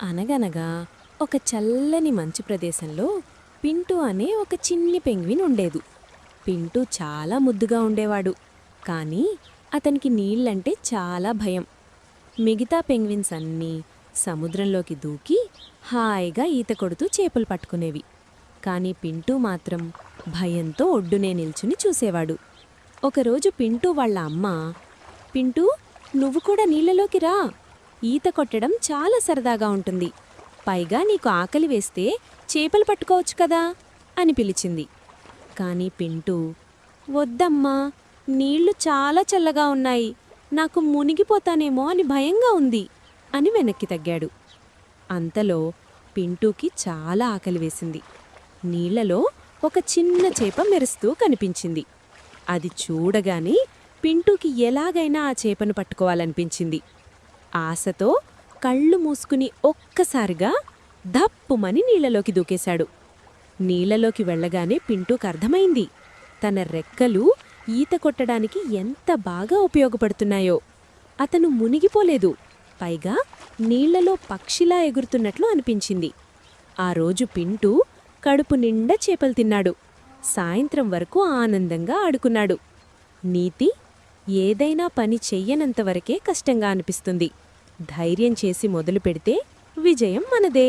అనగనగా ఒక చల్లని మంచు ప్రదేశంలో పింటూ అనే ఒక చిన్ని పెంగ్విన్ ఉండేది. పింటూ చాలా ముద్దుగా ఉండేవాడు, కానీ అతనికి నీళ్లంటే చాలా భయం. మిగతా పెంగ్విన్స్ అన్నీ సముద్రంలోకి దూకి హాయిగా ఈత కొడుతూ చేపలు పట్టుకునేవి. కానీ పింటూ మాత్రం భయంతో ఒడ్డునే నిల్చుని చూసేవాడు. ఒకరోజు పింటూ వాళ్ళ అమ్మ, పింటూ, నువ్వు కూడా నీళ్లలోకి రా, ఈత కొట్టడం చాలా సరదాగా ఉంటుంది, పైగా నీకు ఆకలి వేస్తే చేపలు పట్టుకోవచ్చు కదా అని పిలిచింది. కాని పింటూ, వద్దమ్మా, నీళ్లు చాలా చల్లగా ఉన్నాయి, నాకు మునిగిపోతానేమో అని భయంగా ఉంది అని వెనక్కి తగ్గాడు. అంతలో పింటూకి చాలా ఆకలి వేసింది. నీళ్లలో ఒక చిన్న చేప మెరుస్తూ కనిపించింది. అది చూడగానే పింటూకి ఎలాగైనా ఆ చేపను పట్టుకోవాలనిపించింది. ఆశతో కళ్ళు మూసుకుని ఒక్కసారిగా ధప్పుమని నీళ్లలోకి దూకేశాడు. నీళ్లలోకి వెళ్లగానే పింటూకి అర్థమైంది, తన రెక్కలు ఈత కొట్టడానికి ఎంత బాగా ఉపయోగపడుతున్నాయో. అతను మునిగిపోలేదు, పైగా నీళ్లలో పక్షిలా ఎగురుతున్నట్లు అనిపించింది. ఆ రోజు పింటూ కడుపు నిండా చేపలు తిన్నాడు. సాయంత్రం వరకు ఆనందంగా ఆడుకున్నాడు. నీతి: ఏదైనా పని చెయ్యనంతవరకే కష్టంగా అనిపిస్తుంది. ధైర్యం చేసి మొదలు పెడితే విజయం మనదే.